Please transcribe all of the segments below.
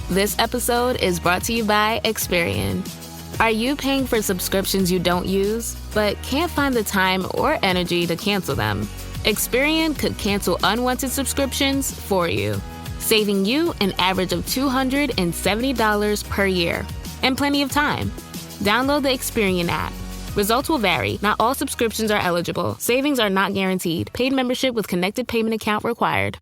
This episode is brought to you by Experian. Are you paying for subscriptions you don't use, but can't find the time or energy to cancel them? Experian could cancel unwanted subscriptions for you, saving you an average of $270 per year and plenty of time. Download the Experian app. Results will vary. Not all subscriptions are eligible. Savings are not guaranteed. Paid membership with connected payment account required.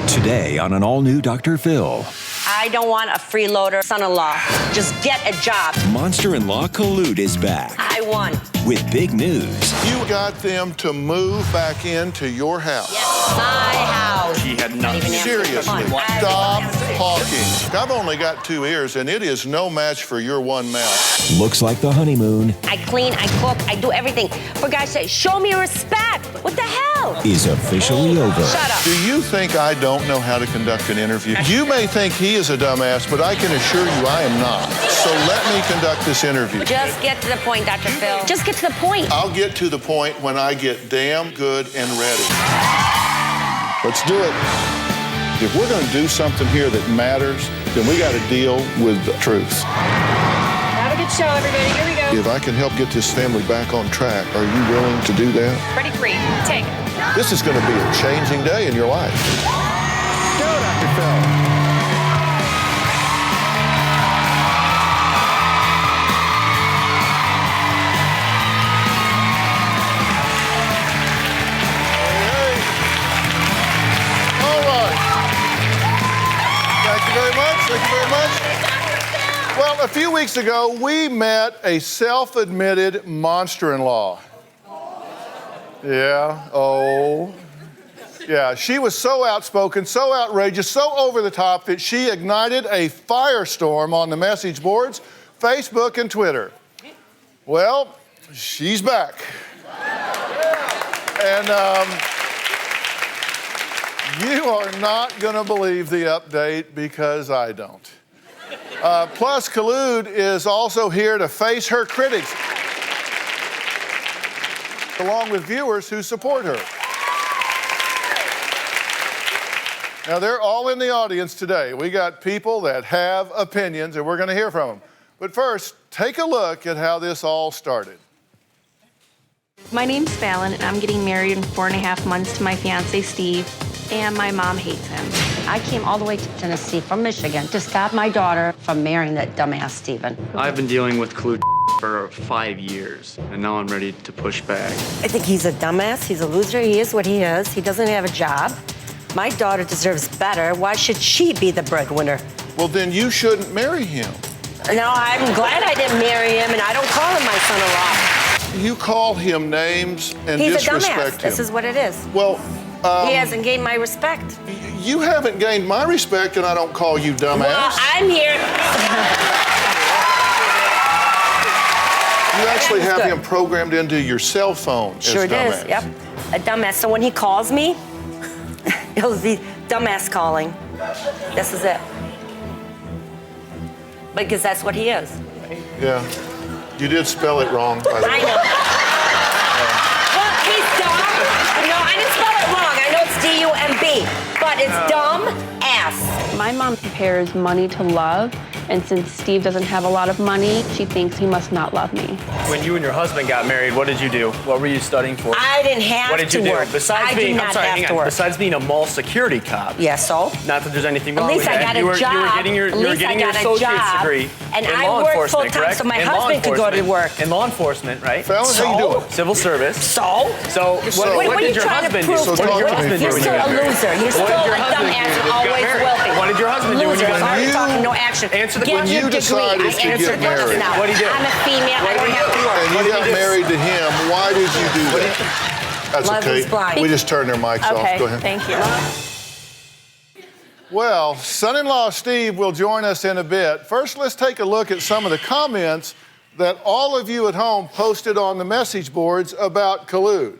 Today on an all-new Dr. Phil. I don't want a freeloader son-in-law. Just get a job. Monster-in-law Khalood is back. I won. With big news. You got them to move back into your house. Yes, my house. He had nothing. Seriously, stop talking. I've only got 2 ears, and it is no match for your 1 mouth. Looks like the honeymoon. I clean, I cook, I do everything. For God's sake, show me respect. What the hell? Is officially over. Shut up. Do you think I don't know how to conduct an interview? You may think he is a dumbass, but I can assure you I am not. So let me conduct this interview. Just get to the point, Dr. Phil. Just get to the point. I'll get to the point when I get damn good and ready. Let's do it. If we're going to do something here that matters, then we got to deal with the truth. Have a good show, everybody. Here we go. If I can help get this family back on track, are you willing to do that? Ready, free. Take. This is going to be a changing day in your life. Go, Dr. Phil. Thank you very much. Well, a few weeks ago, we met a self-admitted monster-in-law. Yeah, oh. Yeah, she was so outspoken, so outrageous, so over the top that she ignited a firestorm on the message boards, Facebook, and Twitter. Well, she's back. And you are not going to believe the update because I don't. Plus, Khalood is also here to face her critics, along with viewers who support her. Now, they're all in the audience today. We got people that have opinions, and we're going to hear from them. But first, take a look at how this all started. My name's Fallon, and I'm getting married in 4.5 months to my fiance, Steve, and my mom hates him. I came all the way to Tennessee from Michigan to stop my daughter from marrying that dumbass Steven. I've been dealing with Khalood for 5 years, and now I'm ready to push back. I think he's a dumbass. He's a loser. He is what he is. He doesn't have a job. My daughter deserves better. Why should she be the breadwinner? Well, then you shouldn't marry him. No, I'm glad I didn't marry him, and I don't call him my son-in-law. You call him names and He's a disrespect dumbass. him. This is what it is. Well, he hasn't gained my respect. you haven't gained my respect, and I don't call you dumbass. Well, I'm here. You actually have good. him programmed into your cell phone Sure as it dumbass. is. Yep, a dumbass. So when he calls me, he'll be dumbass calling. This is it. Because that's what he is. Yeah. You did spell it wrong, by the I way. know. Well, he's dumb. No, I didn't spell it wrong. I know it's D-U-M-B, but it's dumb ass. My mom compares money to love, and since Steve doesn't have a lot of money, she thinks he must not love me. When you and your husband got married, what did you do? What were you studying for? I didn't have What did you to do? work. Besides I being, do not I'm sorry, have hang to on. work. Besides being a mall security cop. Yeah, so? Not that there's anything At wrong least with I that. got a job. You were getting your, At least I got a associate's job. degree And in I law work enforcement, full-time correct? so my In law husband could go to enforcement. work. In law enforcement, right? Fallon, how you doing? Civil service. So? So what are did you your trying to husband do? prove What to did me? your husband do You're when you still got a married? loser. You're What still did your a husband dumbass do and that got always married? wealthy. What did your husband do when you Loser. got Sorry, married? talking, no action. Answer the Get question. your When you degree. decided I to answered get married. now. What'd he do? I'm a female. I don't have to work. And you got married to him. Why did you do that? That's Love okay. is blind. We just turned their mics off. Okay, Go ahead. thank you. Well, son-in-law Steve will join us in a bit. First, let's take a look at some of the comments that all of you at home posted on the message boards about Khalood.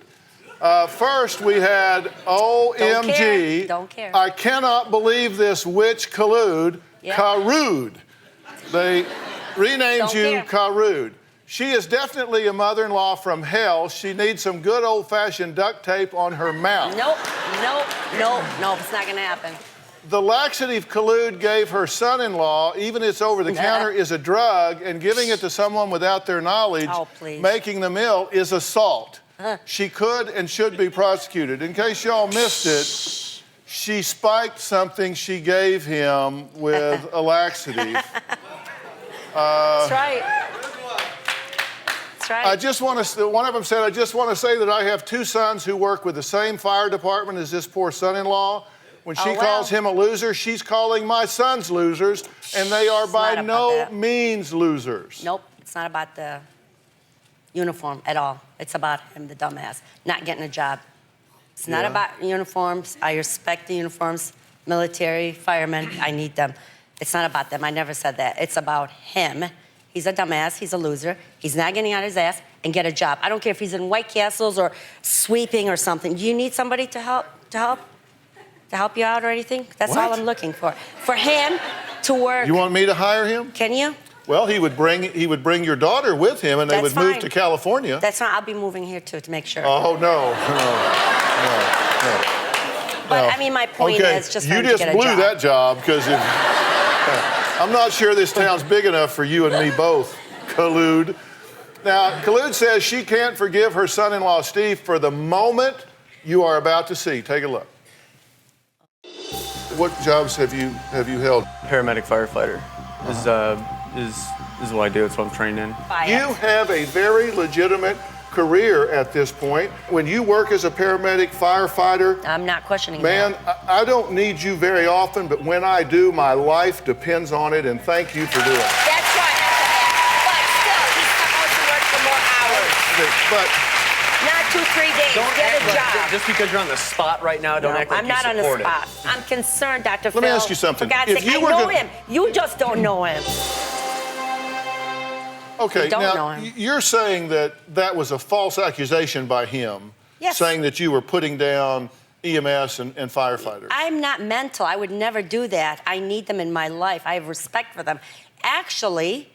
First, we had OMG. Don't care. I cannot believe this witch Khalood. Yep. Khalood. They renamed Don't you care. Khalood. She is definitely a mother-in-law from hell. She needs some good old-fashioned duct tape on her mouth. Nope, nope, nope, nope. It's not going to happen. The laxative Khalood gave her son-in-law, even if it's over the counter, is a drug, and giving it to someone without their knowledge, making them ill, is assault. She could and should be prosecuted. In case y'all missed it, she spiked something she gave him with a laxative. That's right. That's right. I just want to, one of them said, I just want to say that I have 2 sons who work with the same fire department as this poor son-in-law. When she calls him a loser, she's calling my sons losers, and they are by no means losers. Nope, it's not about the uniform at all. It's about him, the dumbass, not getting a job. It's not about uniforms. I respect the uniforms, military, firemen, I need them. It's not about them, I never said that. It's about him. He's a dumbass, he's a loser. He's not getting out his ass and get a job. I don't care if he's in White Castles or sweeping or something. Do you need somebody to help you out or anything? That's all I'm looking for. For him to work. You want me to hire him? Can you? Well, he would bring your daughter with him, and they would move to California. That's fine. I'll be moving here too to make sure. Oh no. But I mean, my point is just for him to get a job. You just blew that job because I'm not sure this town's big enough for you and me both, Khalood. Now, Khalood says she can't forgive her son-in-law Steve for the moment you are about to see. Take a look. What jobs have you held? Paramedic firefighter is what I do. It's what I'm trained in. You have a very legitimate career at this point. When you work as a paramedic firefighter, I'm not questioning man, that. I don't need you very often, but when I do, my life depends on it, and thank you for doing it. That's right. But still, he's supposed to work for more hours. But not 2-3 days. Get a job. Just because you're on the spot right now, don't act like I'm not on the spot. I'm concerned, Dr. Phil. Let me ask you something. For God's sake, I know him. You just don't know him. Okay, now you're saying that was a false accusation by him, saying that you were putting down EMS and firefighters. I'm not mental. I would never do that. I need them in my life. I have respect for them. Actually,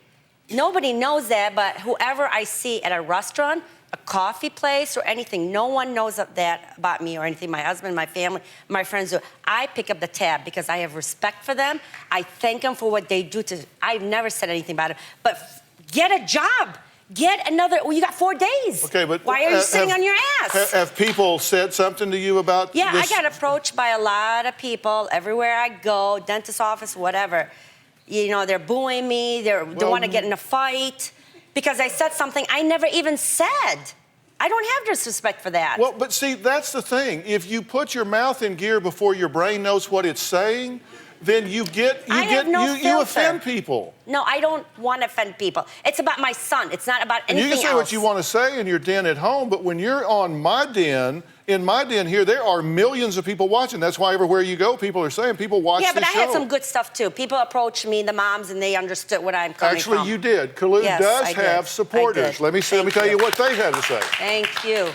nobody knows that, but whoever I see at a restaurant, a coffee place, or anything, no one knows that about me or anything. My husband, my family, my friends do. I pick up the tab because I have respect for them. I thank them for what they do to. I've never said anything about it, but get a job. Get another. Well, you got 4 days. Okay, but why are you sitting on your ass? Have people said something to you about this? I got approached by a lot of people everywhere I go, dentist office, whatever. You know, they're booing me. They want to get in a fight because I said something I never even said. I don't have disrespect for that. Well, but see, that's the thing. If you put your mouth in gear before your brain knows what it's saying, then you offend people. No, I don't want to offend people. It's about my son. It's not about anything else. You can say what you want to say in your den at home, but when you're on my den, in my den here, there are millions of people watching. That's why everywhere you go, people are saying people watch this show. Yeah, but I had some good stuff too. People approached me, the moms, and they understood what I'm coming from. Actually, you did. Khalood does have supporters. Let me tell you what they had to say. Thank you.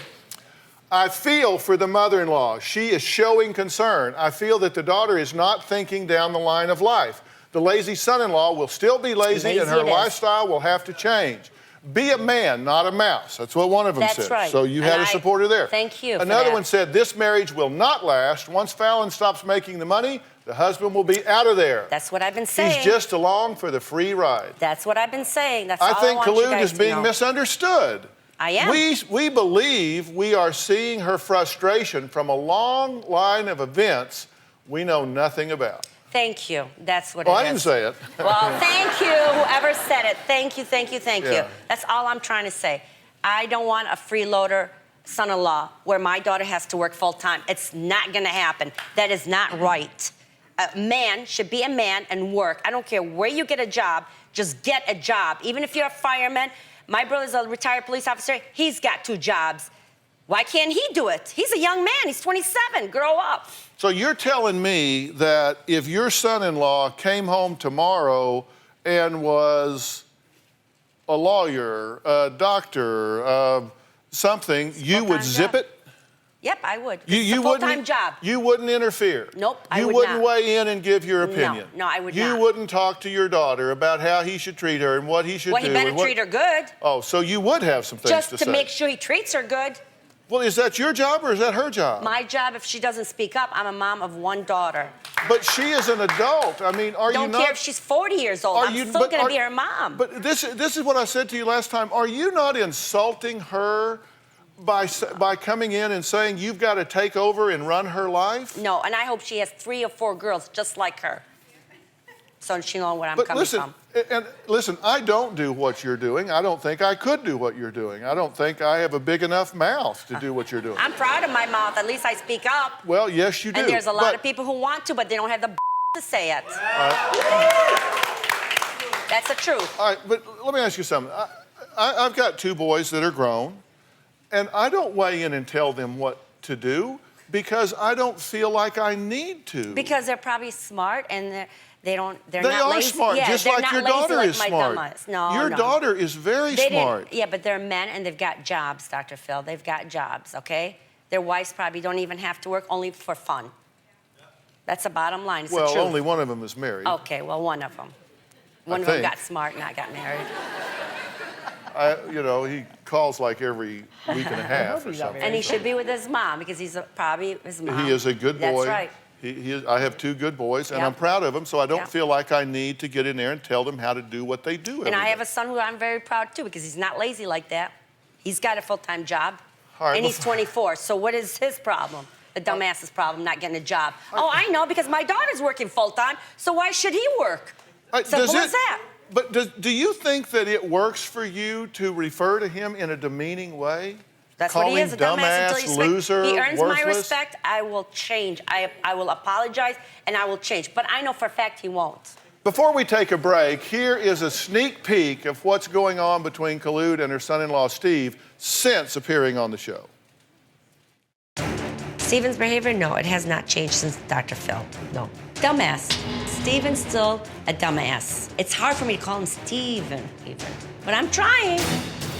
I feel for the mother-in-law. She is showing concern. I feel that the daughter is not thinking down the line of life. The lazy son-in-law will still be lazy and her lifestyle will have to change. Be a man, not a mouse. That's what one of them said. That's right. So you had a supporter there. Thank you. Another one said, this marriage will not last. Once Fallon stops making the money, the husband will be out of there. That's what I've been saying. He's just along for the free ride. That's what I've been saying. That's all I think want you Khalood guys is being to know. misunderstood. I am. We believe we are seeing her frustration from a long line of events we know nothing about. Thank you. That's what it is. I didn't say it. Well, thank you, whoever said it. Thank you, thank you, thank you. That's all I'm trying to say. I don't want a freeloader son-in-law where my daughter has to work full-time. It's not going to happen. That is not right. A man should be a man and work. I don't care where you get a job. Just get a job. Even if you're a fireman. My brother's a retired police officer. He's got 2 jobs. Why can't he do it? He's a young man. He's 27. Grow up. So you're telling me that if your son-in-law came home tomorrow and was a lawyer, a doctor, something, you would zip it? Yep, I would. It's a full-time job. You wouldn't interfere? Nope, I would not. You wouldn't weigh in and give your opinion? No, I would not. You wouldn't talk to your daughter about how he should treat her and what he should do? Well, he better treat her good. Oh, so you would have some things to say? Just to make sure he treats her good. Well, is that your job or is that her job? My job, if she doesn't speak up, I'm a mom of one daughter. But she is an adult. I mean, are you not... Don't care if she's 40 years old. I'm still going to be her mom. But this is what I said to you last time. Are you not insulting her by coming in and saying you've got to take over and run her life? No, and I hope she has 3 or 4 girls just like her. So she knows where I'm coming from. And listen, I don't do what you're doing. I don't think I could do what you're doing. I don't think I have a big enough mouth to do what you're doing. I'm proud of my mouth. At least I speak up. Well, yes, you do. And there's a lot of people who want to, but they don't have the to say it. That's the truth. All right, but let me ask you something. I've got 2 boys that are grown, and I don't weigh in and tell them what to do because I don't feel like I need to. Because they're probably smart and they're not They lazy. are smart, yeah, just they're like not your lazy daughter like is my smart. dumbass. No, Your daughter is very smart. Yeah, but they're men and they've got jobs, Dr. Phil. They've got jobs, okay? Their wives probably don't even have to work, only for fun. That's the bottom line. It's the Well, truth. only one of them is married. Okay, well, one of them. One of them got smart and not got married. You know, he calls like every week and a half or something. And he should be with his mom because he's probably his mom. He is a good boy. That's right. I have 2 good boys, and Yep. I'm proud of them, so I don't Yep. feel like I need to get in there and tell them how to do what they do every And I day. have a son who I'm very proud too because he's not lazy like that. He's got a full-time job, All right, and he's 24. So what is his problem? The dumbass's problem, not getting a job. Oh, I know, because my daughter's working full-time, so why should he work? Simple as that. But do you think that it works for you to refer to him in a demeaning way? That's Call what he him is, a dumbass until you loser, He earns worthless? my respect. I will change. I will apologize, and I will change. But I know for a fact he won't. Before we take a break, here is a sneak peek of what's going on between Khalood and her son-in-law, Steve, since appearing on the show. Steven's behavior, no, it has not changed since Dr. Phil. No. Dumbass. Steven's still a dumbass. It's hard for me to call him Steven, even. But I'm trying.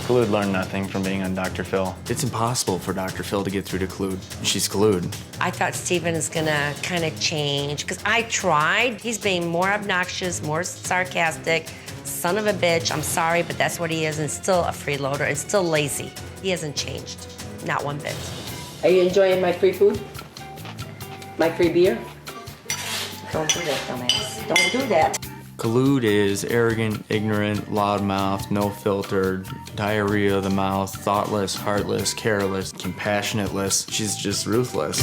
Khalood learned nothing from being on Dr. Phil. It's impossible for Dr. Phil to get through to Khalood. She's Khalood. I thought Steven is gonna kind of change, because I tried. He's being more obnoxious, more sarcastic, son of a bitch. I'm sorry, but that's what he is, and still a freeloader, and still lazy. He hasn't changed, not one bit. Are you enjoying my free food? My free beer? Don't do that, dumbass. Don't do that. Khalood is arrogant, ignorant, loudmouth, no filter, diarrhea of the mouth, thoughtless, heartless, careless, compassionateless. She's just ruthless.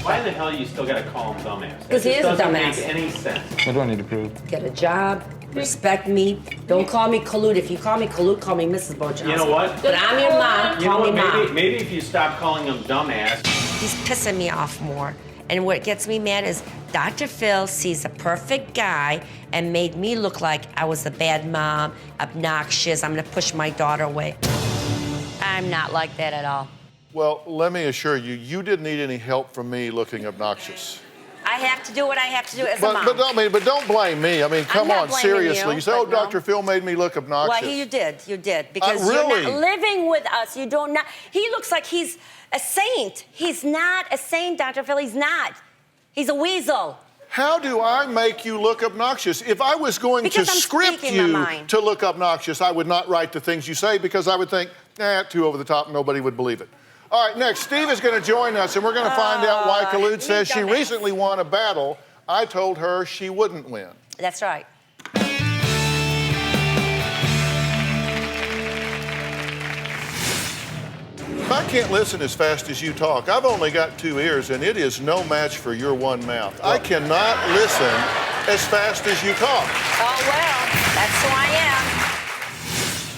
Why the hell you still gotta call him dumbass? Because he is a dumbass. Doesn't make any sense. What do I need to prove? Get a job, respect me. Don't call me Khalood. If you call me Khalood, call me Mrs. Bojanowski. You know what? But I'm your mom. You know Call me what? mom. Maybe if you stop calling him dumbass. He's pissing me off more. And what gets me mad is Dr. Phil sees a perfect guy and made me look like I was a bad mom, obnoxious, I'm gonna push my daughter away. I'm not like that at all. Well, let me assure you, you didn't need any help from me looking obnoxious. I have to do what I have to do as a mom. But don't blame me. I mean, come not on, blaming seriously. you, say, oh, but no. Dr. Phil made me look obnoxious. Well, you did, because really? you're not living with us. You don't not. He looks like he's a saint. He's not a saint, Dr. Phil. He's not. He's a weasel. How do I make you look obnoxious? If I was going Because to I'm script speaking my you mind. to look obnoxious, I would not write the things you say because I would think, too over the top, nobody would believe it. All right, next, Steve is going to join us, and we're going to find out why Khalood says she recently won a battle I told her she wouldn't win. That's right. If I can't listen as fast as you talk, I've only got 2 ears, and it is no match for your one mouth. I cannot listen as fast as you talk. Oh, well, that's who I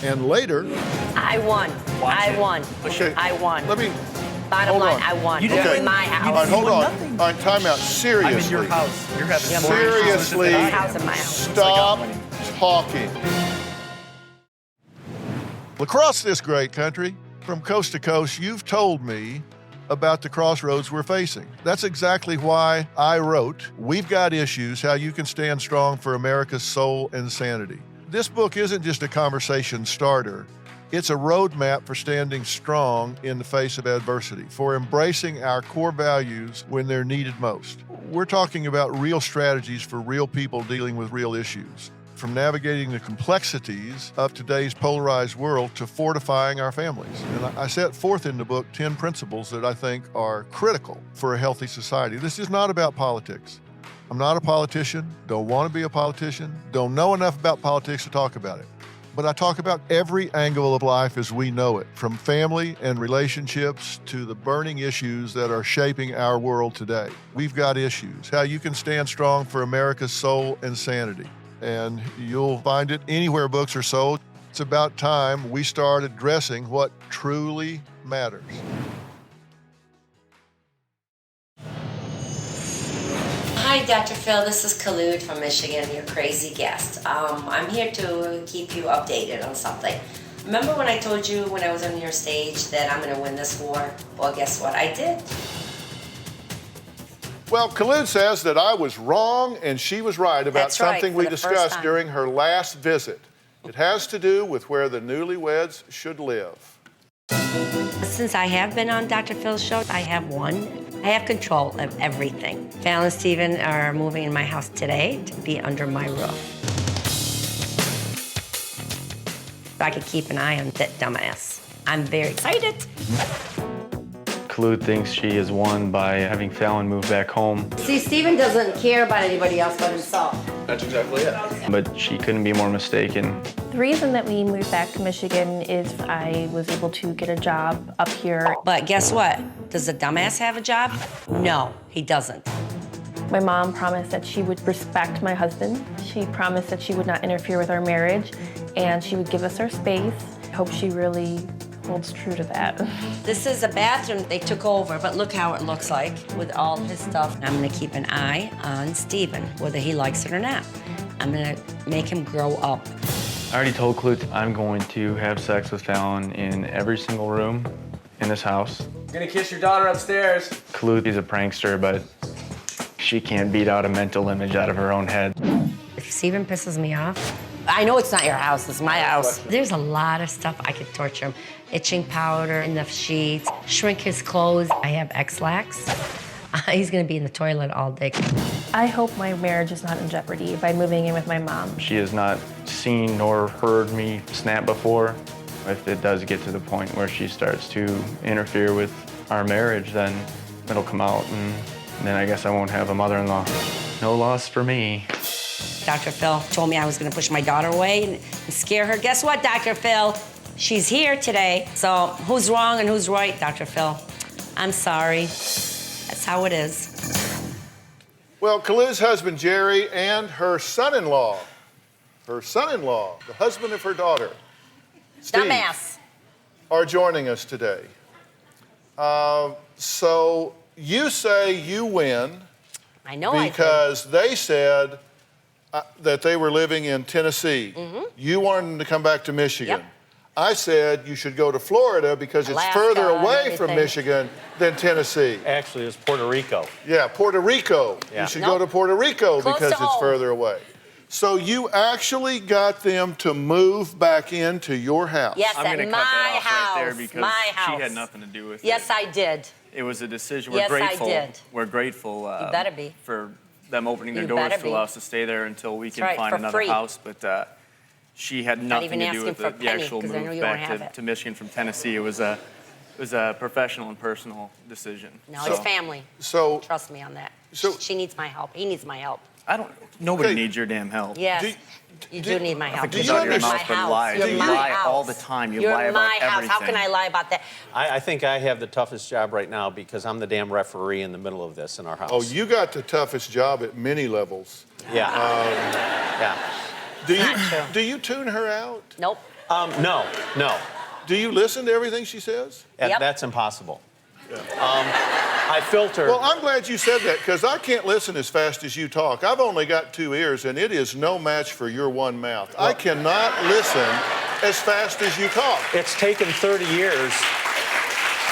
am. And later... I won. I won. Okay. I won. Let me... Bottom hold line, on. I won. You You're did. in my house. All right, hold on. All right, time out. Seriously. I'm in your house. You're having Seriously, My house and my house. stop talking. Across this great country, from coast to coast, you've told me about the crossroads we're facing. That's exactly why I wrote We've Got Issues, How You Can Stand Strong for America's Soul and Sanity. This book isn't just a conversation starter. It's a roadmap for standing strong in the face of adversity, for embracing our core values when they're needed most. We're talking about real strategies for real people dealing with real issues. from navigating the complexities of today's polarized world to fortifying our families. And I set forth in the book 10 principles that I think are critical for a healthy society. This is not about politics. I'm not a politician, don't want to be a politician, don't know enough about politics to talk about it. But I talk about every angle of life as we know it, from family and relationships to the burning issues that are shaping our world today. We've got issues, how you can stand strong for America's soul and sanity. And you'll find it anywhere books are sold. It's about time we start addressing what truly matters. Hi, Dr. Phil. This is Khalood from Michigan, your crazy guest. I'm here to keep you updated on something. Remember when I told you when I was on your stage that I'm going to win this war? Well, guess what? I did. Well, Khalood says that I was wrong and she was right about something we discussed during her last visit. It has to do with where the newlyweds should live. Since I have been on Dr. Phil's show, I have won. I have control of everything. Val and Steven are moving in my house today to be under my roof. I could keep an eye on that dumbass. I'm very excited. Khalood thinks she has won by having Fallon move back home. See, Steven doesn't care about anybody else but himself. That's exactly it. But she couldn't be more mistaken. The reason that we moved back to Michigan is I was able to get a job up here. But guess what? Does the dumbass have a job? No, he doesn't. My mom promised that she would respect my husband. She promised that she would not interfere with our marriage, and she would give us our space. I hope she really holds true to that. This is a bathroom they took over, but look how it looks like with all his stuff. I'm gonna keep an eye on Steven, whether he likes it or not. I'm gonna make him grow up. I already told Khalood I'm going to have sex with Fallon in every single room in this house. You're gonna kiss your daughter upstairs. Khalood is a prankster, but she can't beat out a mental image out of her own head. If Steven pisses me off, I know it's not your house, it's my house. There's a lot of stuff I could torture him. Itching powder in the sheets, shrink his clothes. I have X-Lax. He's gonna be in the toilet all day. I hope my marriage is not in jeopardy by moving in with my mom. She has not seen nor heard me snap before. If it does get to the point where she starts to interfere with our marriage, then it'll come out, and then I guess I won't have a mother-in-law. No loss for me. Dr. Phil told me I was gonna push my daughter away and scare her. Guess what, Dr. Phil? She's here today. So who's wrong and who's right, Dr. Phil? I'm sorry. That's how it is. Well, Khalood's husband, Jerry, and her son-in-law, the husband of her daughter, Steve, Dumbass. are joining us today. So you say you win. I know I because they said that they were living in Tennessee. Mm-hmm. You wanted them to come back to Michigan. Yep. I said you should go to Florida because it's Alaska further and away from everything. Michigan than Tennessee. Actually, it's Puerto Rico. Yeah, Puerto Rico. Yeah. You should Nope. go to Puerto Rico Close because to it's home. further away. So you actually got them to move back into your house. Yes, I'm at gonna my cut that off house. right there because my house. she had nothing to do with it. Yes, I did. It was a decision. Yes, We're I grateful. did. We're grateful. You better be. For them opening their You doors better to be. allow us to stay there until we That's can right, find for another free. house. But she had nothing even to do asking with for a the penny, actual 'cause I know move you don't back have it. to Michigan from Tennessee. It was a professional and personal decision. No, it's family. So Trust me on that. So- she needs my help. He needs my help. Nobody Okay. needs your damn help. Yes. Do- you do need my help. do you You're understand- my Mouth, but house. lies. You're You my lie house. all the time. You You're lie about my house. How can everything. I lie about that? I think I have the toughest job right now because I'm the damn referee in the middle of this in our house. Oh, you got the toughest job at many levels. Yeah. Yeah. Not true. Do you tune her out? Nope. No. Do you listen to everything she says? Yep. That's impossible. I filter. Well, I'm glad you said that because I can't listen as fast as you talk. I've only got 2 ears, and it is no match for your one mouth. I cannot listen as fast as you talk. It's taken 30 years.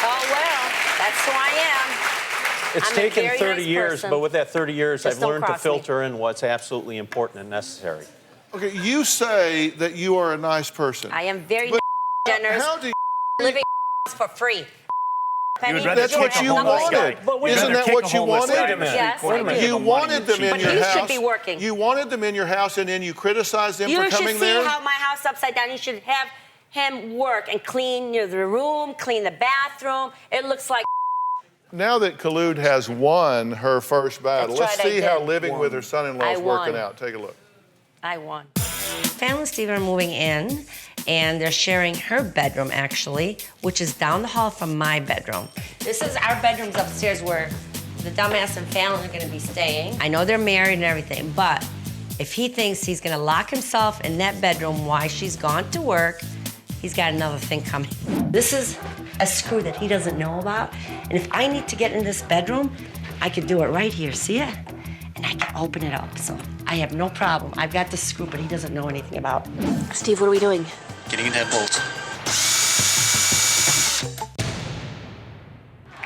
Oh, well, that's who I am. It's I'm a taken very 30 nice years, person. but with that 30 years, Just I've don't learned to cross me. filter in what's absolutely important and necessary. Okay, you say that you are a nice person. I am very But generous. How do you... Living for free. Penny. That's what you wanted. Isn't that what you wanted? Yes, I do. You wanted them in your house. But you should be working. You wanted them in your house, and then you criticized them for coming there? You should see how my house upside down. You should have him work and clean the room, clean the bathroom. It looks like. Now that Khalood has won her first battle, let's see how living with her son-in-law is working out. Take a look. I won. Fallon and Steve are moving in, and they're sharing her bedroom, actually, which is down the hall from my bedroom. This is our bedrooms upstairs where the dumbass and Fallon are gonna be staying. I know they're married and everything, but if he thinks he's gonna lock himself in that bedroom while she's gone to work, he's got another thing coming. This is a screw that he doesn't know about, and if I need to get in this bedroom, I could do it right here, see it? And I can open it up, so I have no problem. I've got the screw, but he doesn't know anything about. Steve, what are we doing? Getting a deadbolt.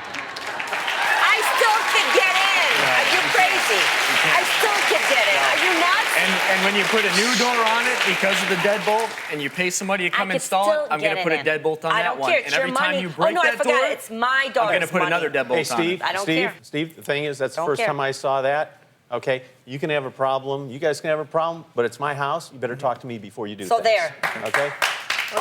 I still could get in. Are you crazy? I still could get in. Are you nuts? And when you put a new door on it because of the deadbolt, and you pay somebody to come install it, I'm going to put a deadbolt on that one. And every time you break that door, it's my door. I'm going to put another deadbolt Hey, Steve, I don't care. Steve, the thing is, that's the first time I saw that. Okay, you can have a problem. You guys can have a problem, but it's my house. You better talk to me before you do So things. there. Okay?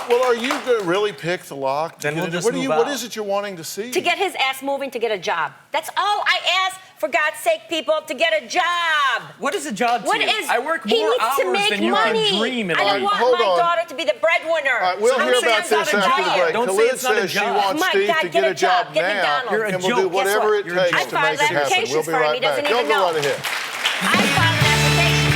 Well, are you going to really pick the lock? Then we'll just what move out. What is it you're wanting to see? To get his ass moving to get a job. That's all I ask, for God's sake, people, to get a job. What is a job to What you? is? I work he more needs hours to make than you money. could dream in I life. don't want Hold my on. daughter to be the breadwinner. All right, we'll So hear don't say about it's not this a after the job. break. Don't say Khalood it's not a says she job. wants My Steve God, to get get a a job job. Get now, McDonald's. You're a and we'll joke. do whatever it Guess what? takes I to filed make it happen. applications We'll be for him. He right back. doesn't Y'all even go know. right ahead. I filed an application.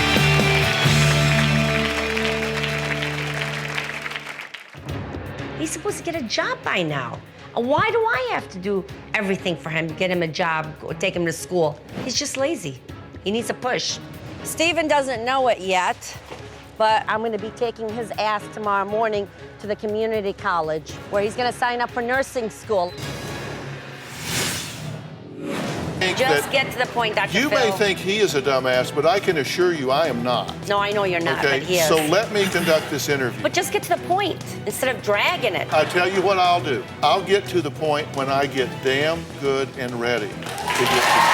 He's supposed to get a job by now. Why do I have to do everything for him, get him a job, or take him to school? He's just lazy. He needs a push. Steven doesn't know it yet, but I'm gonna be taking his ass tomorrow morning to the community college where he's gonna sign up for nursing school. Just get to the point, Dr. You Phil. may think he is a dumbass, but I can assure you I am not. No, I know you're not, Okay, but he is. so let me conduct this interview. But just get to the point instead of dragging it. I tell you what I'll do. I'll get to the point when I get damn good and ready to get to the point.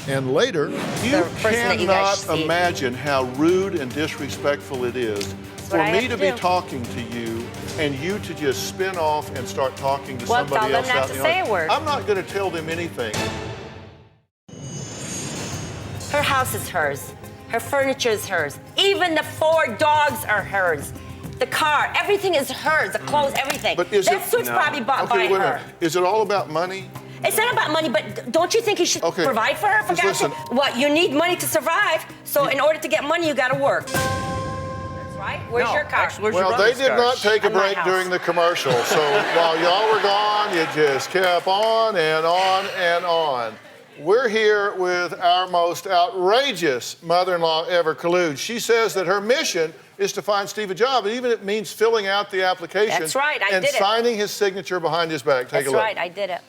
And later, you The person that you guys cannot see. imagine how rude and disrespectful it is for what I me have to to be do. talking to you and you to just spin off and start talking to Well, somebody tell them else not out to in the say audience. a word. I'm not going to tell them anything. Her house is hers. Her furniture is hers. Even the 4 dogs are hers. The car, everything is hers. The clothes, everything. But is that it- suit's probably bought by Okay, wait a her. minute. Is it all about money? It's not about money, but don't you think he should Okay, provide for her? For just God's sake? listen. What, you need money to survive, so in order to get money, you gotta work. That's right. Where's your car? Where's your Well, they brother's did car? not take a At my break house. during the commercial, so while y'all were gone, you just kept on and on and on. We're here with our most outrageous mother-in-law ever, Khalood. She says that her mission is to find Steve a job, and even if it means filling out the application That's right, I and did it. signing his signature behind his back. Take That's a look. right, I did it.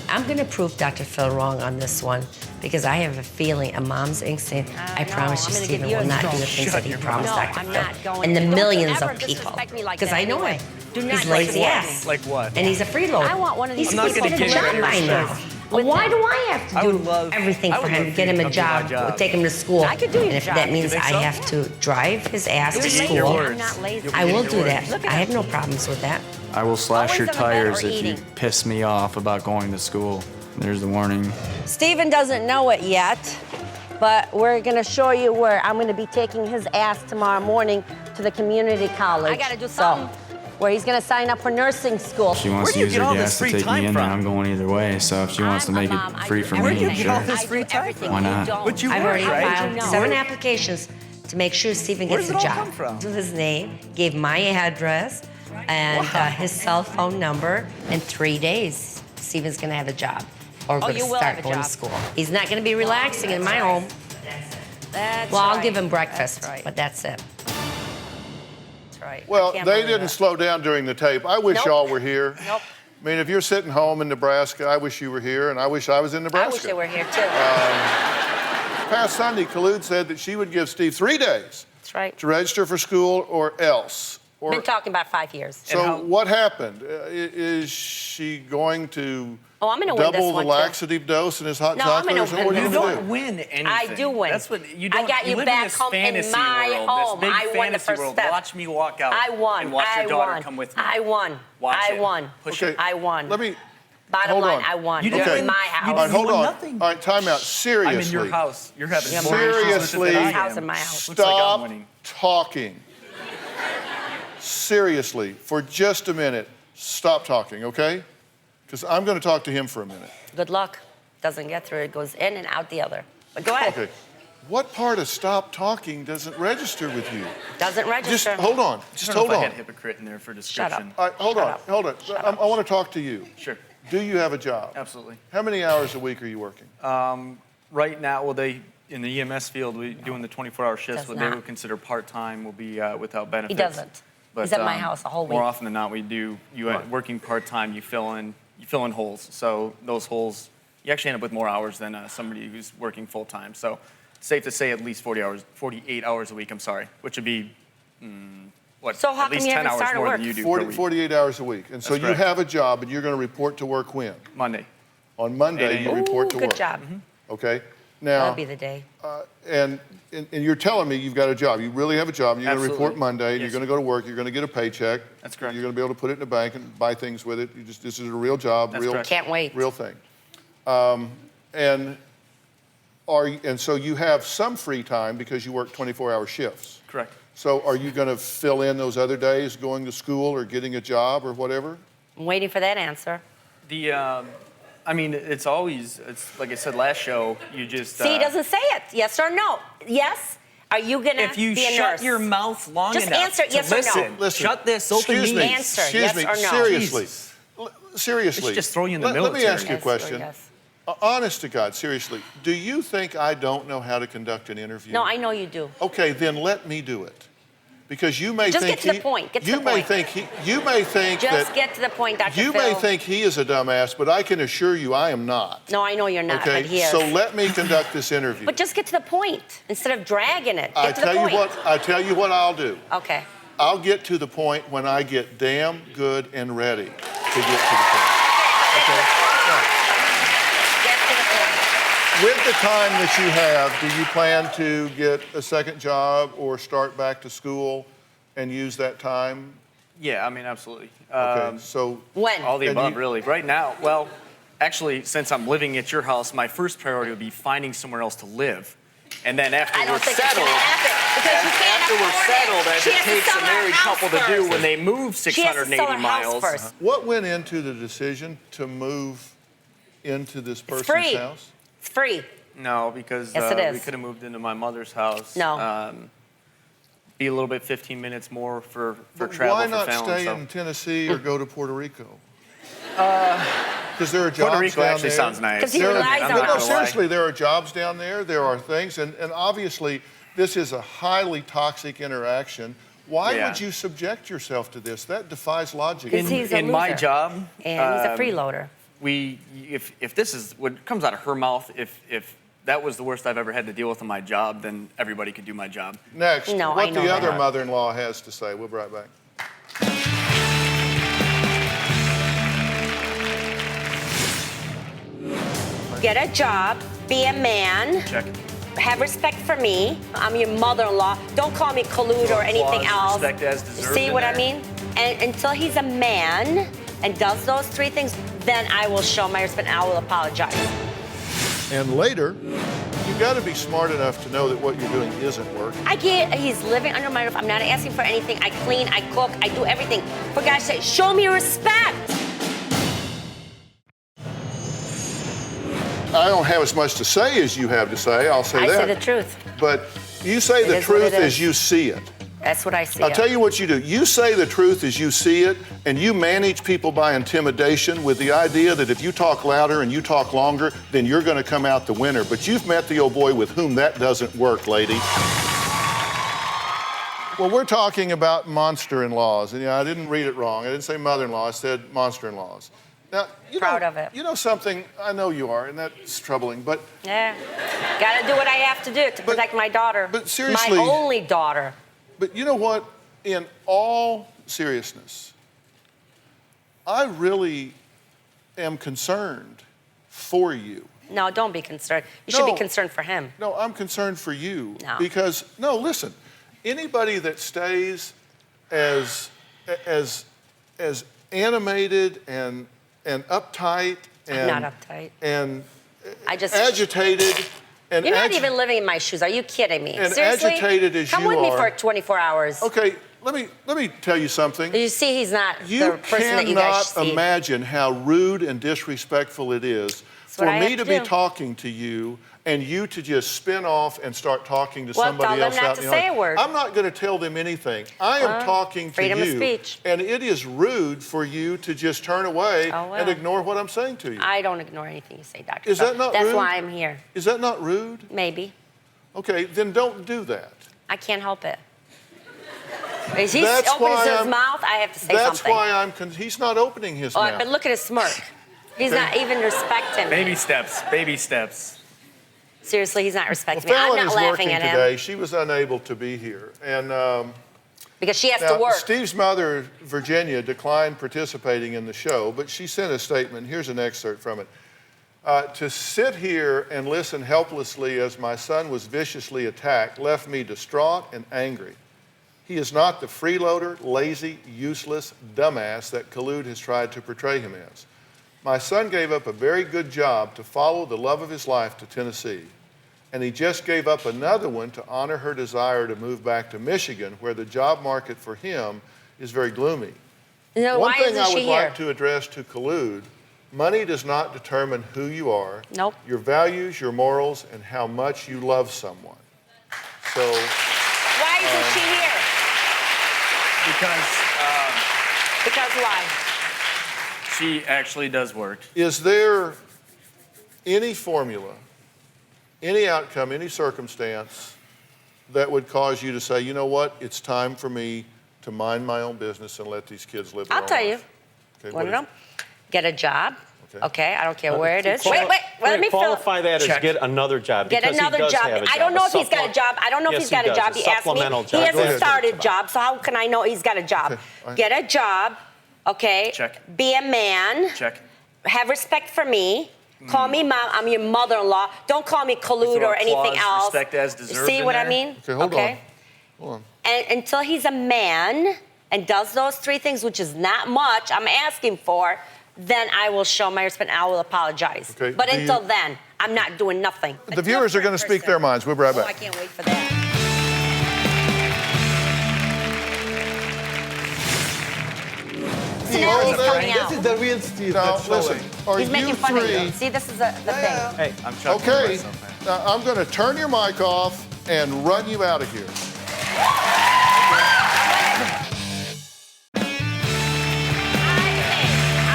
I'm gonna prove Dr. Phil wrong on this one because I have a feeling, a mom's instinct. I promise you, Stephen will not do the things that he promised Dr. Phil. And the millions of people. Because I know him. He's lazy ass. Like what? And he's a freeloader. I want one of these. He's I'm not supposed to gonna get a give job you by any now. respect. Why do I have to I do would love- everything I for would him, love get for him you a to come job, to my job. take him to school? I could do your And if job. that You means think I so? have to drive his ass to You're lazy. school, I'm not lazy. I will do that. Look at I have him. no problems with that. I will slash Always your on the bed tires or if you eating. piss me off about going to school. There's the warning. Steven doesn't know it yet, but we're gonna show you where I'm gonna be taking his ass tomorrow morning to the community college. I gotta do something. Where he's gonna sign up for nursing school. She wants Where to do you use get her all this gas to free take time me in there. from? I'm going either way. So if she wants to make it free for Where do you me, get all sure. this free time from? Why not? But you I've work, already right? filed 7 applications to make sure Steven Where gets does a it all job. come from? To his name, gave my address and his cell phone number. In 3 days, Steven's gonna have a job or gonna you will start have a going to job. school. He's not gonna be relaxing in my home. That's Well, I'll right. give him breakfast, That's right. but that's it. That's right. Well, I can't they believe didn't it. slow down during the tape. I wish Nope. y'all were here. Nope. I mean, if you're sitting home in Nebraska, I wish you were here, and I wish I was in Nebraska. I wish they were here too. Past Sunday, Khalood said that she would give Steve 3 days That's right. to register for school or else. Been talking about 5 years. So what happened? Is she going to I'm going to win this double the one, laxative dose in his hot chocolate? I'm going to win. You don't win anything. I do win. That's what you don't. I got you live back in this home in fantasy my world, home. This big I won the fantasy first world. step. Watch me walk out. I won. And watch your daughter come with me. I won. Watch I it. won. Push Okay. it. I won. Let me. Bottom hold line, on. I won. You This didn't is win. my You house. All right, hold won on. nothing. All right, time out. Seriously. I'm in your house. You're having Yeah, more issues with it seriously. than I His house am. in my house. Looks like I'm Stop winning. talking. Seriously, for just a minute, stop talking, okay? Because I'm going to talk to him for a minute. Good luck. Doesn't get through. It goes in and out the other. But go ahead. Okay. What part of stop talking doesn't register with you? Doesn't Just register. hold on. Just I don't hold know if I on. had hypocrite in there for Shut up. description. All right, hold Shut on. up. Hold on. Shut I up. want to talk to you. Sure. Do you have a job? Absolutely. How many hours a week are you working? Right now, well, in the EMS field, we're doing the 24-hour shifts. Does What they not. would consider part-time will be without benefits. He doesn't. But, He's at my house the whole More week. often than not, we do. Working part-time, you fill in holes. So those holes, you actually end up with more hours than somebody who's working full-time. So it's safe to say at least 48 hours a week. I'm sorry, which would be So how at least come you 10 haven't hours started more work? than you do 40, per week. 48 hours a week. And so That's you correct. have a job and you're going to report to work when? Monday. On Monday, 8 you a.m. report to Good work. job. Okay? That'll Now, be the day. and you're telling me you've got a job. You really have a job. And you're going to report Absolutely. Monday. And Yes, you're going to go to work. You're going to get a paycheck. That's correct. You're going to be able to put it in the bank and buy things with it. This is a real job. That's real, correct. Can't wait. Real thing. And so you have some free time because you work 24-hour shifts. Correct. So are you going to fill in those other days going to school or getting a job or whatever? I'm waiting for that answer. I mean, it's like I said last show, you just... See, he doesn't say it. Yes or no? Yes? Are you going to If you be a shut nurse? your mouth long Just enough answer to yes or no. Listen, shut this open excuse meeting. me, Answer, excuse yes me, or no. seriously. Jesus. Seriously. They should just throw you in the Let me military. ask you a Yes or question. yes. Honest to God, seriously, do you think I don't know how to conduct an interview? No, I know you do. Okay, then let me do it. Because you may Just think get to the point. Get to you the may point. think you may think Just that get to the point, Dr. you Phil. may think he is a dumbass, but I can assure you I am not. No, I know you're not, Okay, but he is. so let me conduct this interview. But just get to the point instead of dragging it. I Get to the tell you point. what, I tell you what I'll do. Okay. I'll get to the point when I get damn good and ready to get to the point. Okay? Get to the point. With the time that you have, do you plan to get a second job or start back to school and use that time? Yeah, I mean, absolutely. Okay, so When? All the And above, you- really. Right now, well, actually, since I'm living at your house, my first priority would be finding somewhere else to live. And then after I we're don't think it's settled, going to happen because you can't after we're afford settled, as She it has to takes sell a her married house couple to do first. when they move She has to 680 sell her house miles. first. what went into the decision to move into this person's free. house? It's free. No, because Yes, it we is. could have moved into my mother's house. No. Be a little bit 15 minutes more for But travel why for not Fallon. stay so. in Tennessee or go to Puerto Rico? Because there are jobs Puerto Rico down actually there. sounds nice. 'Cause he There are- relies I'm on not No, gonna lie. seriously, there are jobs down there. There are things, and obviously, this is a highly toxic interaction. Why Yeah. would you subject yourself to this? That defies logic. Because he's a In my loser. job, And he's a freeloader. if this is what comes out of her mouth, if that was the worst I've ever had to deal with in my job, then everybody could do my job. Next, No, I what know the that. other mother-in-law has to say. We'll be right back. Get a job. Be a man. Check. Have respect for me. I'm your mother-in-law. Don't call me Khalood or anything else. Respect as deserved See in what I there. mean? And until he's a man and does those three things, then I will show my respect and I will apologize. And later, you got to be smart enough to know that what you're doing isn't working. I get he's living under my roof. I'm not asking for anything. I clean, I cook, I do everything. For God's sake, show me respect. I don't have as much to say as you have to say. I'll say I that. say the truth. But you say It the is what truth it is. as you see it. That's what I see. I'll tell you what you do. You say the truth as you see it, and you manage people by intimidation with the idea that if you talk louder and you talk longer, then you're going to come out the winner. But you've met the old boy with whom that doesn't work, lady. Well, we're talking about monster-in-laws. And yeah, I didn't read it wrong. I didn't say mother-in-law. I said monster-in-laws. Now, Proud of it. You know something? I know you are, and that's troubling. But Yeah. Gotta do what I have to do to protect my daughter. but seriously- My only daughter. But you know what? In all seriousness, I really am concerned for you. No, don't be concerned. You should be concerned for him. No, I'm concerned for you. No. Because, no, listen, anybody that stays as animated and uptight and I'm not uptight. and I just agitated and You're not even living in my shoes. Are you kidding me? and Seriously? agitated as Come you with me are. for 24 hours. Okay, let me tell you something. You see, he's not the You person that you guys cannot see. imagine how rude and disrespectful it is for what I me have to to be do. talking to you and you to just spin off and start talking to Well, somebody tell else them not out to in the say audience. a word. I'm not going to tell them anything. I am talking to freedom you. of speech. And it is rude for you to just turn away Oh, well. and ignore what I'm saying to you. I don't ignore anything you say, Doctor. Is that not That's rude? why I'm here. Is that not rude? Maybe. Okay, then don't do that. I can't help it. If he That's opens why his I'm- mouth, I have to say That's something. why he's not opening his mouth. But look at his smirk. He's not even respecting me. Baby steps, baby steps. Seriously, he's not Well, respecting me. I'm Fallon not is laughing working at him today. She was unable to be here. And because she has now, to work. Steve's mother, Virginia, declined participating in the show, but she sent a statement. Here's an excerpt from it. To sit here and listen helplessly as my son was viciously attacked left me distraught and angry. He is not the freeloader, lazy, useless dumbass that Khalood has tried to portray him as. My son gave up a very good job to follow the love of his life to Tennessee, and he just gave up another one to honor her desire to move back to Michigan, where the job market for him is very gloomy. No, One why thing isn't I she would here? like to address to Khalood, money does not determine who you are, Nope. your values, your morals, and how much you love someone. So, Why isn't she here? Because why? She actually does work. is there any formula, any outcome, any circumstance that would cause you to say, you know what, it's time for me to mind my own business and let these kids live their I'll own tell you. life? Okay, Want what to is know? Get a job. Okay, I don't care where it is. Quali- Wait, let me fill. qualify that as Check. get another job. Get because another he does job. have a I don't know if he's got a Supplement- job. I don't know if Yes, he's got a does. job. He asked me. supplemental He job. Go hasn't ahead. started a job, so how can I know he's got a job? Okay. Get a job, okay? Check. Be a man. Check. Have respect for me. Call me mom. I'm your mother-in-law. Don't call me Khalood throw or a anything clause, else. respect as deserved See in what I there? mean? Okay, hold on. Hold on. And until he's a man and does those three things, which is not much, I'm asking for, then I will show my respect and I will apologize. Okay, But do until you- then, I'm not doing nothing. The viewers are going to speak their minds. We'll be right Oh, I back. can't wait for that. So now he's coming out. This is the real Steve. Now, that's listen, showing. are He's you making fun of three? you. See, this is the thing. Hey, I'm chuckling Okay, myself, man. now I'm going to turn your mic off and run you out of here.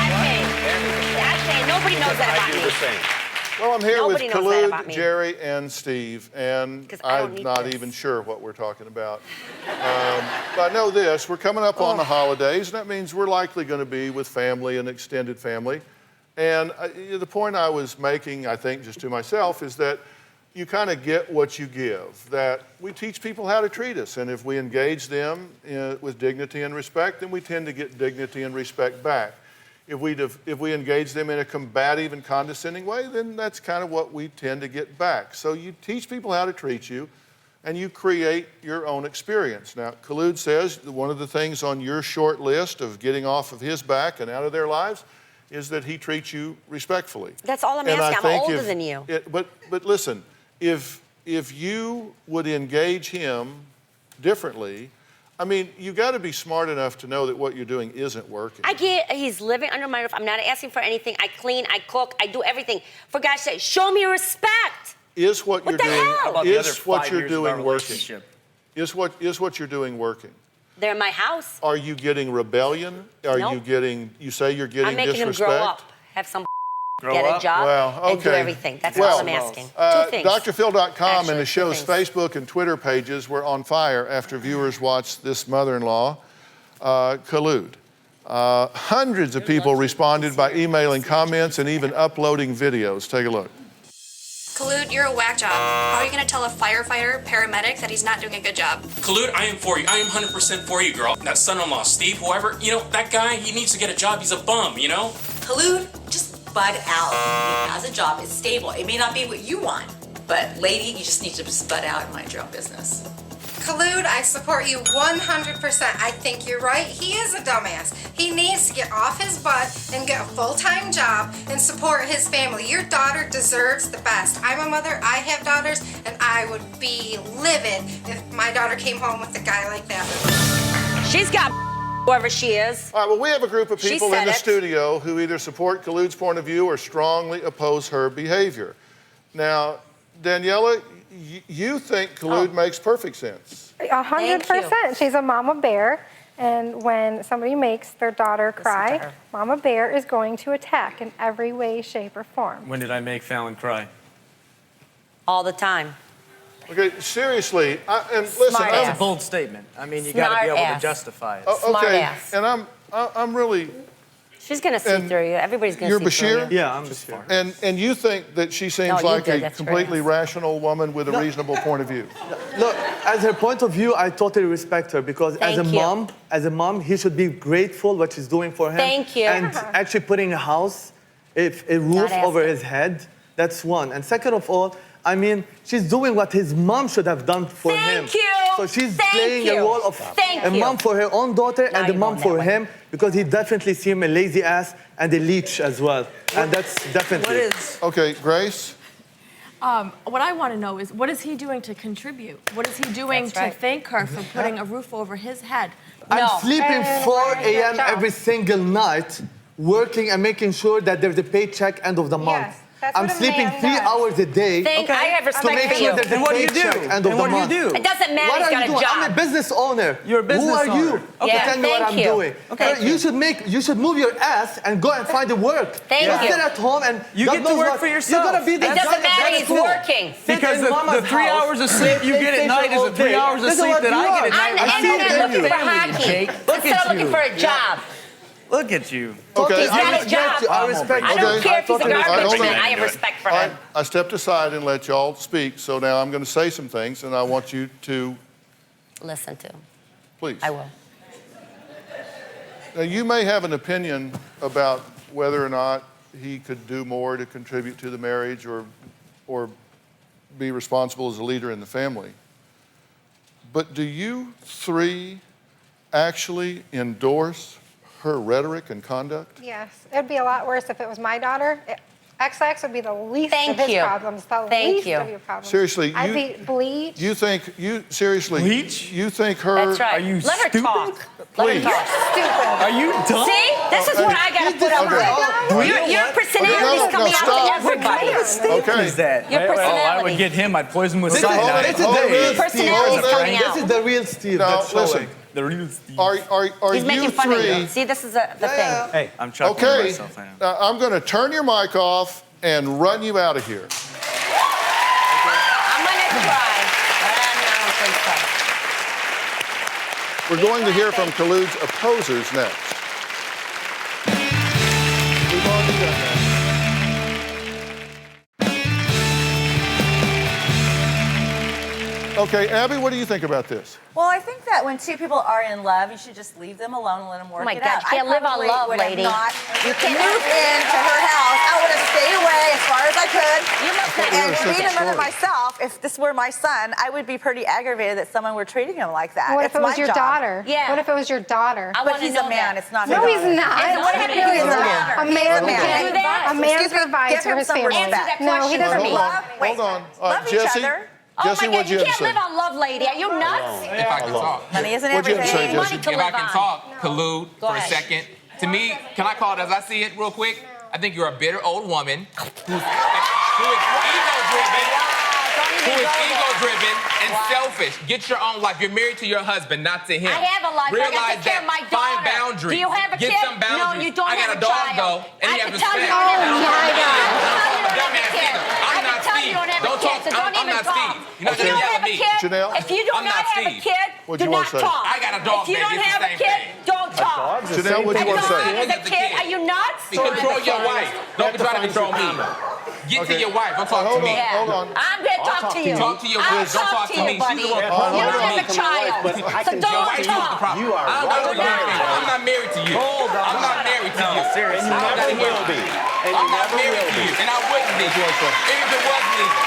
I pay. Nobody knows that I about do me. the same. Well, I'm here Nobody with knows that about Khalood, me. Jerry, and Steve, and 'Cause I don't I'm need not this. even sure what we're talking about. But I know this, we're coming up on the holidays, and that means we're likely going to be with family and extended family. And the point I was making, I think, just to myself, is that you kind of get what you give, that we teach people how to treat us, and if we engage them with dignity and respect, then we tend to get dignity and respect back. If we engage them in a combative and condescending way, then that's kind of what we tend to get back. So you teach people how to treat you, and you create your own experience. Now, Khalood says that one of the things on your short list of getting off of his back and out of their lives is that he treats you respectfully. That's all I'm And I asking. I'm think older if- than you. But listen, if you would engage him differently, I mean, you got to be smart enough to know that what you're doing isn't working. I get he's living under my roof. I'm not asking for anything. I clean, I cook, I do everything. For God's sake, show me respect. Is what you're the doing? hell? How about the other Is what 5 you're years of our doing working? relationship? Is what you're doing working? They're in my house. Are you getting rebellion? Are Nope. you getting? You say you're getting I'm making disrespect. him grow up, have some Grow get up? a job, Well, and do okay. everything. That's Well, all I'm asking. Two things. DrPhil.com Actually, and the two show's things. Facebook and Twitter pages were on fire after viewers watched this mother-in-law, Khalood. Hundreds of people responded by emailing comments and even uploading videos. Take a look. Khalood, you're a whack job. How are you going to tell a firefighter, paramedic, that he's not doing a good job? Khalood, I am for you. I am 100% for you, girl. That son-in-law, Steve, whoever, that guy, he needs to get a job. He's a bum, Khalood, just bud out. He has a job. It's stable. It may not be what you want, but lady, you just need to just bud out and mind your own business. Khalood, I support you 100%. I think you're right. He is a dumbass. He needs to get off his butt and get a full-time job and support his family. Your daughter deserves the best. I'm a mother, I have daughters, and I would be livid if my daughter came home with a guy like that. She's got whoever she is. All right, well, we have a group of people in the studio who either support Khalood's point of view or strongly oppose her behavior. Now, Daniela, you think Khalood makes perfect sense. 100%. She's a mama bear, and when somebody makes their daughter cry, mama bear is going to attack in every way, shape, or form. When did I make Fallon cry? All the time. Okay, seriously, and listen, That's a bold statement. I mean, you got to be able to justify it. Okay, and I'm really. She's gonna see through you. Everybody's gonna see through you. You're Bashir? Yeah, I'm Bashir. And you think that she seems like a completely rational woman with a reasonable point of view? Look, as her point of view, I totally respect her because as a mom, he should be grateful what she's doing for him. Thank you. And actually putting a house, a roof over his head, that's one. And second of all, I mean, she's doing what his mom should have done for him. Thank you. So she's playing a role of a mom for her own daughter and a mom for him because he definitely sees him a lazy ass and a leech as well. And that's definitely. Okay, Grace? What I want to know is, what is he doing to contribute? What is he doing to thank her for putting a roof over his head? I'm sleeping 4 a.m. every single night, working and making sure that there's a paycheck end of the month. Yes. That's I'm what a sleeping man 3 does. hours a day I have respect to make for sure you. there's a And what do you paycheck do? end And of the what do you month. do? It doesn't matter. What He's are got you a doing? job. I'm a business owner. You're a business Who are you owner. to tell me what I'm doing? Okay. You should move your ass and go and find a work. Thank Don't you. sit at home and You God get to knows work what. for yourself. You gotta be the It doesn't matter. He's working. Because the 3 hours of sleep you get at night is the 3 hours of sleep that I get at night. On the internet looking for hockey. Look Instead at of looking you. for a job. Look at you. Okay, He's got a job. I respect I don't care if he's a garbage man. I have All respect for right, him. I stepped aside and let y'all speak, so now I'm going to say some things, and I want you to, Listen to him. please. I will. Now, you may have an opinion about whether or not he could do more to contribute to the marriage or be responsible as a leader in the family. But do you three actually endorse her rhetoric and conduct? Yes. It'd be a lot worse if it was my daughter. XX would be the least Thank of his you. problems. The Thank least you. of your problems. Seriously, I'd be bleach. You think Bleach? You think her? That's right. Are you Let her stupid? talk. Please. Let her talk. Stupid. Are you dumb? See? This is what I got to put up with. Your personality's No, coming out stop. to everybody. Okay. Is that? Your Well, I personality. would get him. I'd poison with This is cyanide. the real Personality's Steve. coming out. This is the real Steve. Now, that's showing. listen. The real Steve. Are He's you making fun of three? you. See, this is the thing. Hey, I'm chuckling to Okay. myself. I am. I'm going to turn your mic off and run you out of here. I'm going to try. But I don't think so. We're going to hear from Khalood's opposers next. We've already done that. Okay, Abby, what do you think about this? Well, I think that when two people are in love, you should just leave them alone and let them work Oh my it God, out. you can't live on probably love, would have lady. Not, you can move into her house. I would have stayed away as far as I could. You must not And know read that another story. myself. If this were my son, I would be pretty aggravated that someone were treating him like that. What if It's it was my your job. daughter? Yeah. What if it was your daughter? I But want to he's know a man. that. It's not No, his he's daughter. not. And what happened to No, his he's not. daughter? A man, He's a man. Can't do that. a man Excuse me, provides give for him his some family. respect. No, he doesn't. Hold on, hold on. Love each Jesse, other. Oh Jesse, my God, what'd you you have can't to live say? on love, lady. Are you nuts? If I can talk. Money isn't What'd you have to everything. say, Money Jesse? to If live I can on. talk, Khalood, Go for a ahead. second. To me, can I call it as I see it real quick? I think you're a bitter old woman who is ego-driven and selfish. Get your own life. You're married to your husband, not to him. I have a life. I Realize gotta take care that. of my Find daughter. boundaries. Do you have a Get kid? some boundaries. No, you don't I got have a dog, child. though, and I he can has tell you respect. don't have a I don't child. want I to can tell you don't have a dumbass kid. either. I I'm can not tell you Steve. don't have a Don't kid, talk. so don't I'm even not talk. Steve. You're not If you gonna don't yell have at a me. kid, Janelle? if you do I'm not not have a Steve. kid, What'd do you not wanna say? talk. I got a dog, If you baby. don't It's the have a same kid, thing. don't talk. Janelle, what'd A you want to dog say? is a kid. Are you nuts? We control your wife. Don't try to control me. Get to your wife. Don't talk to me. Hold on. I'm going to talk to you. Talk to your wife. Don't talk to me. Buddy. She's the one You don't have a me. child, so don't talk. You are I'm not married to you. Hold on. I'm not married to you. Seriously. And you never will be. And you never will be. And I wouldn't be. Even if it was legal.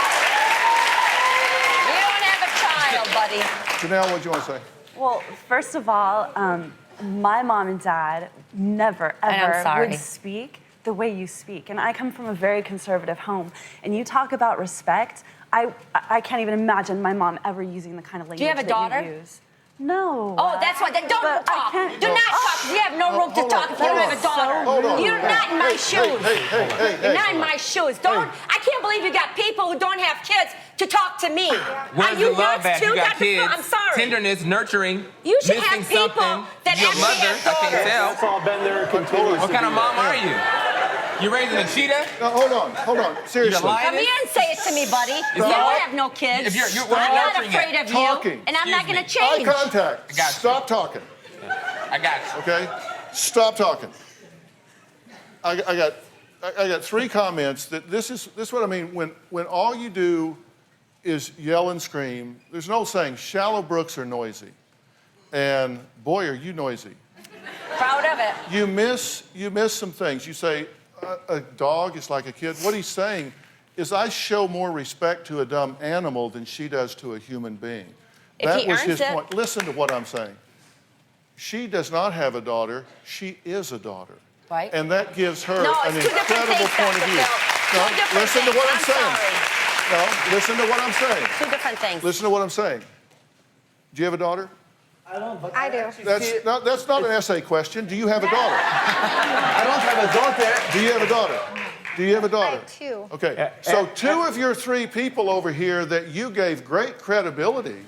You don't have a child, buddy. Janelle, what do you want to say? Well, first of all, my mom and dad never, ever would speak the way you speak. And I come from a very conservative home. And you talk about respect, I can't even imagine my mom ever using the kind of language Do you have a daughter? that you use. No. Oh, that's why. Then don't talk. Do not talk. You have no room to talk if you don't have a daughter. You're not in my shoes. You're not in my shoes. Don't. I can't believe you got people who don't have kids to talk to me. Where's the love at? You got kids. I'm sorry. Tenderness, nurturing. You should missing have people something. that Your actually mother, have daughters. I can't tell. It's all been there and continues. What kind of mom are you? You raising a cheetah? No, hold on. Seriously. Come here and say it to me, buddy. You don't have no kids. You're I'm not nurturing afraid it. of Talking. you, and I'm not going to Eye change. contact. I got you. Stop talking. I got you. Okay? Stop talking. I got 3 comments that this is what I mean when all you do is yell and scream. There's an old saying, shallow brooks are noisy. And boy, are you noisy. Proud of it. You miss some things. You say a dog is like a kid. What he's saying is I show more respect to a dumb animal than she does to a human being. That was his point. Listen to what I'm saying. She does not have a daughter. She is a daughter. Right. And that gives her No, an it's 2 different incredible things, point of view. Dr. No, Phil. 2 different listen to things. what I'm saying. Sorry. No, listen to what I'm saying. 2 different things. Listen to what I'm saying. Do you have a daughter? I don't, but I do. That's not an essay question. Do you have a daughter? I don't have a daughter. Do you have a daughter? Do you have a daughter? I have 2. Okay, so 2 of your 3 people over here that you gave great credibility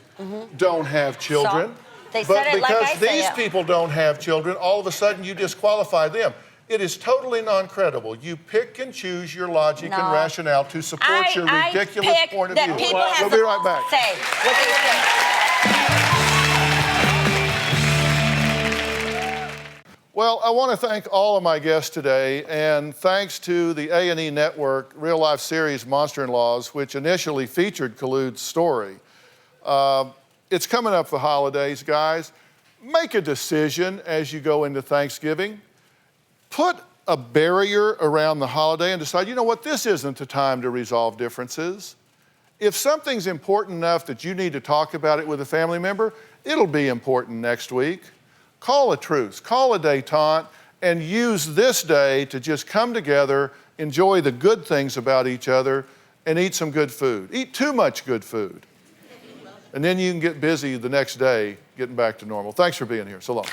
don't have children. So, they but said it like because I say these it. people don't have children, all of a sudden you disqualify them. It is totally non-credible. You pick and choose your logic and rationale to support your ridiculous point of view. We'll be right back. Say what they say. Well, I want to thank all of my guests today, and thanks to the A&E Network real-life series Monster-in-Laws, which initially featured Khalood's story. It's coming up for holidays, guys. Make a decision as you go into Thanksgiving. Put a barrier around the holiday and decide, you know what, this isn't the time to resolve differences. If something's important enough that you need to talk about it with a family member, it'll be important next week. Call a truce, call a détente, and use this day to just come together, enjoy the good things about each other, and eat some good food. Eat too much good food. And then you can get busy the next day getting back to normal. Thanks for being here. So long.